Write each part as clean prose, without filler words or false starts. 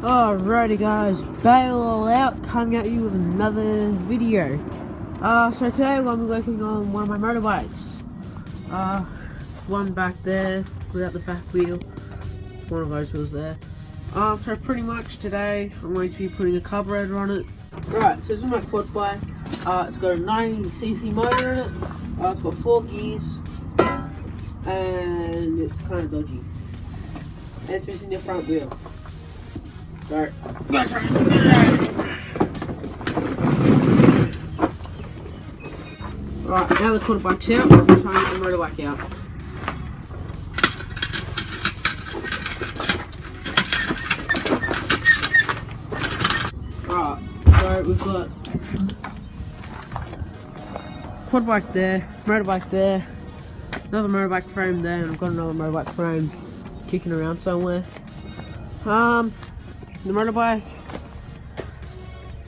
Alrighty guys, bail all out, coming at you with another video. So today we're going to be working on one of my motorbikes. One back there, without the back wheel. One of those wheels there. So pretty much today I'm going to be putting a carburetor on it. Right, so this is my quad bike. It's got a 90cc motor in it. It's got 4 gears. And it's kind of dodgy. And it's missing the front wheel. Right. Right, now the quarter bike's out, I'm trying to get the motorbike out. Right, so we've got quad bike there, motorbike there, another motorbike frame there, and I've got another motorbike frame kicking around somewhere. The motorbike,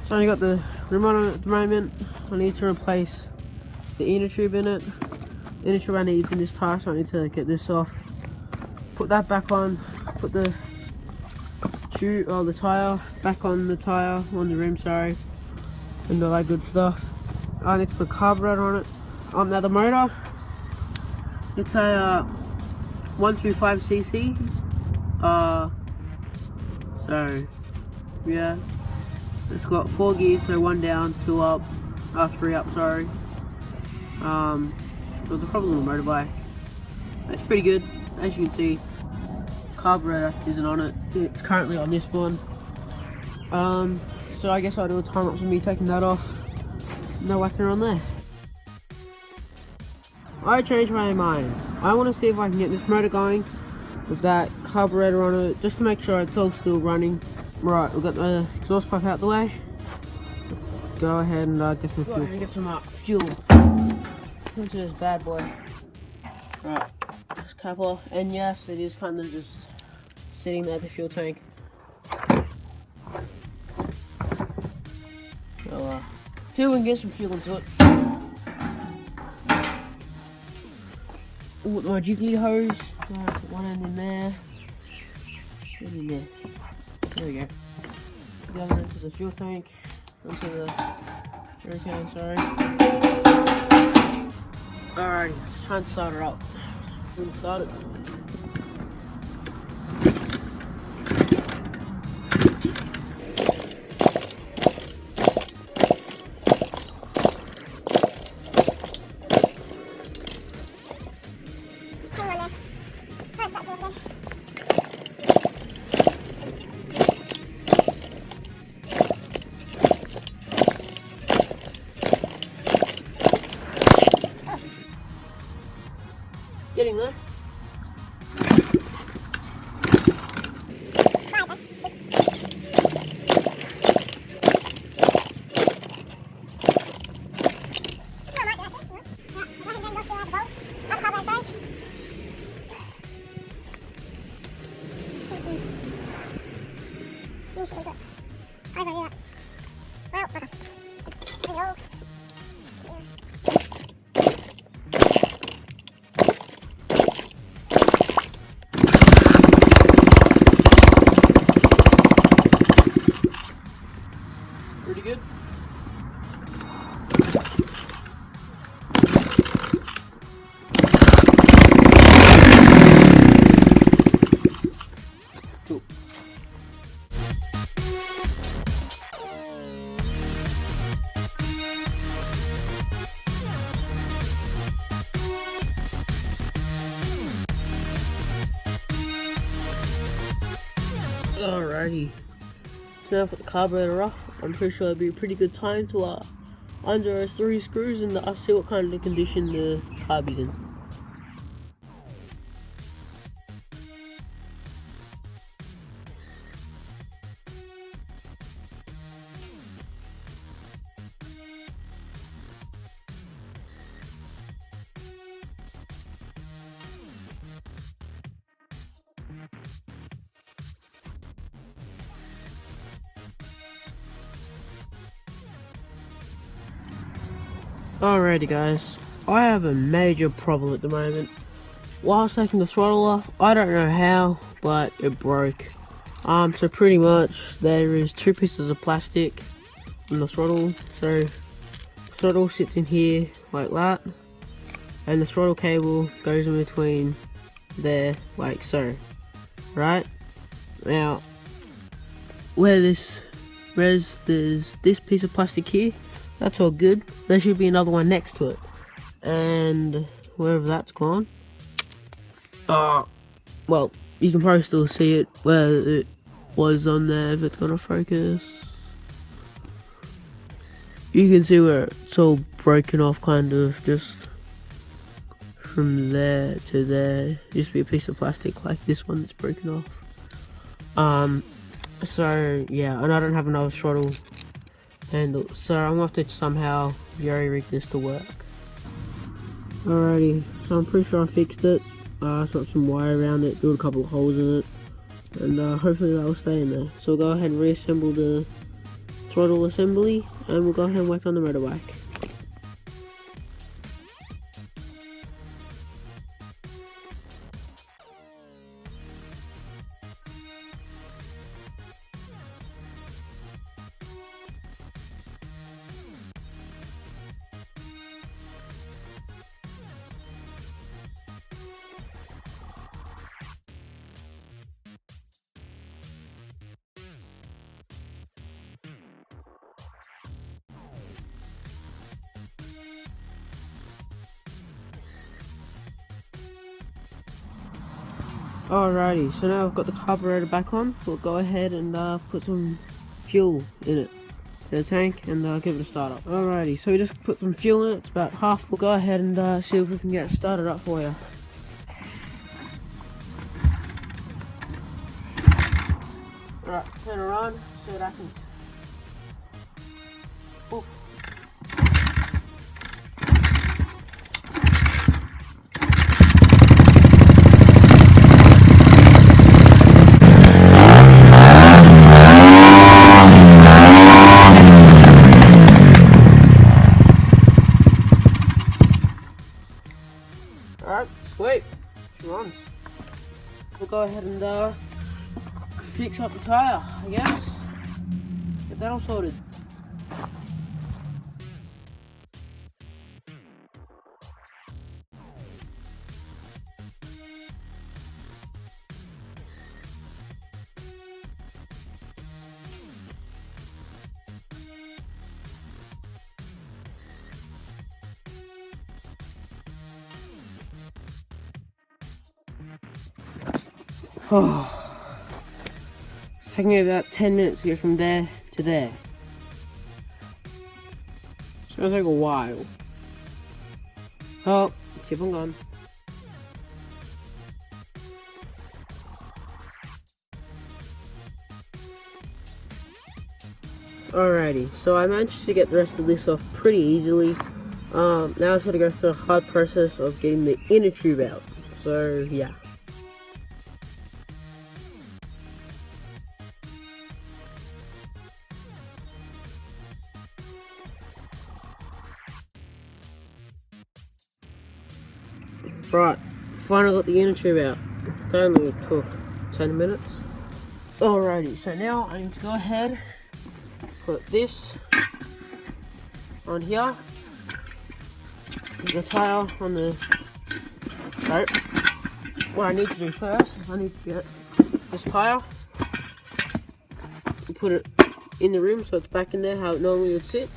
it's only got the remote on it at the moment. I need to replace the inner tube in it. The inner tube I need in this tire, so I need to get this off. Put that back on. Put the tube or the tire back on the tire, on the rim, sorry, and all that good stuff. I need to put a carburetor on it. Now the motor, it's a 125cc. So yeah, it's got 4 gears, so 1 down, 2 up, 3 up, sorry. It was a problem with the motorbike. It's pretty good, as you can see. Carburetor isn't on it, it's currently on this one. So I guess I'll do a time lapse of me taking that off. No whacking on there. I changed my mind. I want to see if I can get this motor going with that carburetor on it, just to make sure it's all still running. Right, we've got the exhaust pipe out the way. Let's go ahead and get some fuel. Get some fuel into this bad boy. Right, just cap off, and yes, it is kind of just sitting there at the fuel tank. So, see if we can get some fuel into it. With my jiggly hose, put one end in there, one in there. There we go. The other into the fuel tank, onto the jerrycan, sorry. Alrighty, let's try and start her up. We can start it. Getting there. Pretty good. Cool. Alrighty. So now I've got the carburetor off. I'm pretty sure it'll be a pretty good time to undo 3 screws and I'll see what kind of condition the carb is in. Alrighty guys, I have a major problem at the moment. Whilst taking the throttle off, I don't know how, but it broke. So pretty much there is 2 pieces of plastic on the throttle. So the throttle sits in here like that, and the throttle cable goes in between there like so, right? Now there's this piece of plastic here, that's all good. There should be another one next to it, and wherever that's gone, well, you can probably still see it where it was on there. If it's gonna focus, you can see where it's all broken off, kind of just from there to there. Used to be a piece of plastic like this one that's broken off. So yeah, and I don't have another throttle handle, so I'm gonna have to somehow jerry rig this to work. Alrighty, so I'm pretty sure I fixed it. Swapped some wire around it, drilled a couple of holes in it, and hopefully that will stay in there. So we'll go ahead and reassemble the throttle assembly, and we'll go ahead and work on the motorbike. Alrighty, so now I've got the carburetor back on. We'll go ahead and put some fuel in it, in the tank, and give it a start up. Alrighty, so we just put some fuel in it. It's about half. We'll go ahead and see if we can get it started up for you. Alright, turn her on, see what happens. Oof. Alright, sweet. Come on. We'll go ahead and fix up the tyre, I guess. Get that all sorted. Oh, it's taking me about 10 minutes to go from there to there. It's gonna take a while. Oh, keep on going. Alrighty, so I managed to get the rest of this off pretty easily. Now it's gonna go through the hard process of getting the inner tube out. So yeah. Right, finally got the inner tube out. It only took 10 minutes. Alrighty, so now I need to go ahead, put this on here, the tyre on the, so what I need to do first, I need to get this tyre, put it in the rim so it's back in there how it normally would sit,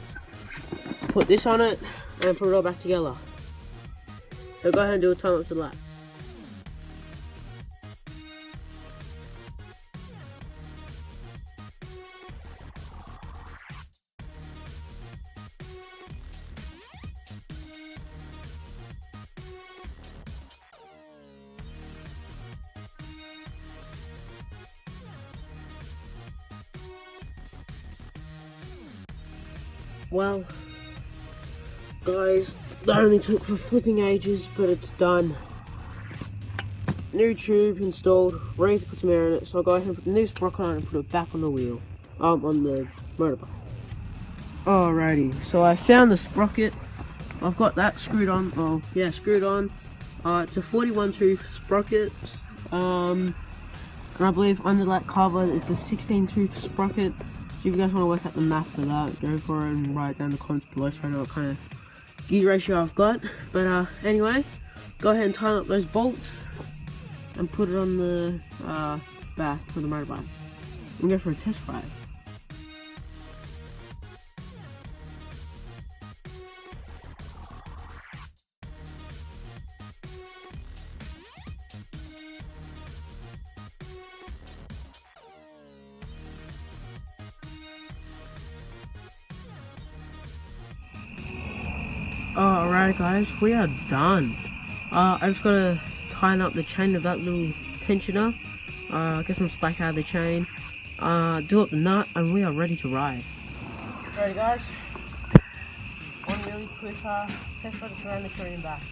put this on it, and put it all back together. So go ahead and do a time up to that. Well, guys, that only took for flipping ages, but it's done. New tube installed, ready to put some air in it, so I'll go ahead and put the new sprocket on and put it back on the wheel, on the motorbike. Alrighty, so I found the sprocket. I've got that screwed on, screwed on. It's a 41 tooth sprocket. And I believe under that cover it's a 16 tooth sprocket. So if you guys want to work out the math for that, go for it and write it down in the comments below so I know what kind of gear ratio I've got. But anyway, go ahead and tighten up those bolts and put it on the back for the motorbike and go for a test ride. Alright guys, we are done. I just gotta tighten up the chain of that little tensioner, get some slack out of the chain, do up the nut, and we are ready to ride. Alrighty guys, one really quick test ride to around the tree and back.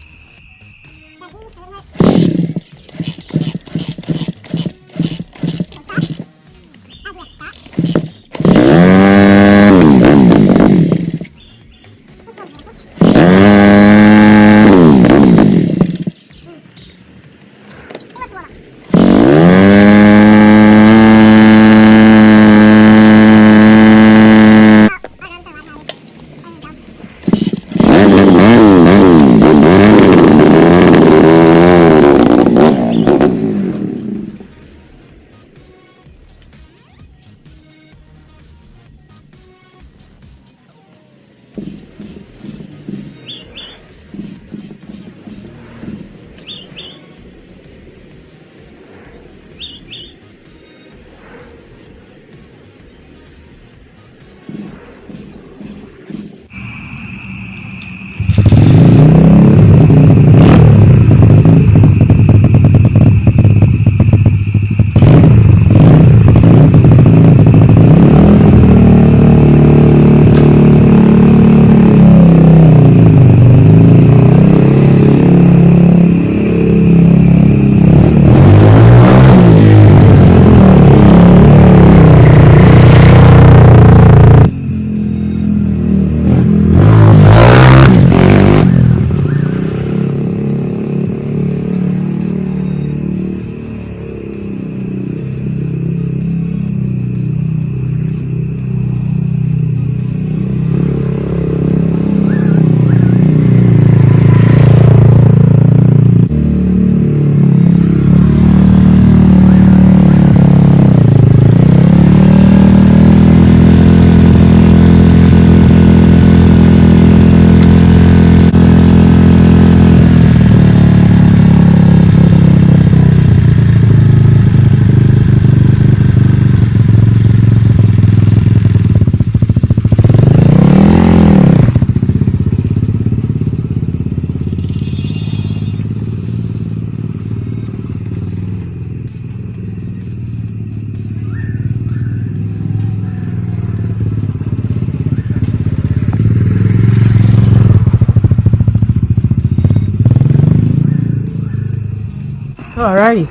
Alrighty,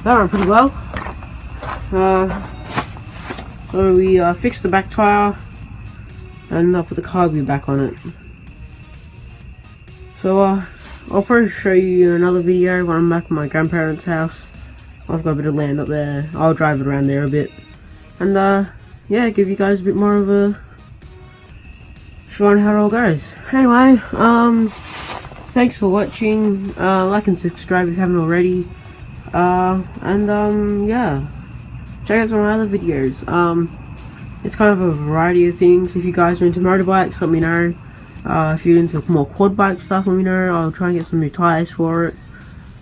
that went pretty well. So we fixed the back tire and put the carburettor back on it. So I'll probably show you in another video when I'm back at my grandparents' house. I've got a bit of land up there. I'll drive it around there a bit, and yeah, give you guys a bit more of a show on how it all goes. Anyway, thanks for watching. Like and subscribe if you haven't already. And yeah, check out some of my other videos. It's kind of a variety of things. If you guys are into motorbikes, let me know. If you're into more quad bike stuff, let me know. I'll try and get some new tires for it,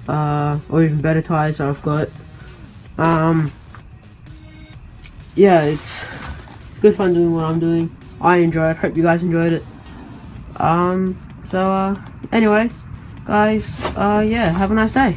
or even better tires that I've got. Yeah, it's good fun doing what I'm doing. I enjoy it. Hope you guys enjoyed it. So anyway, guys, yeah, have a nice day.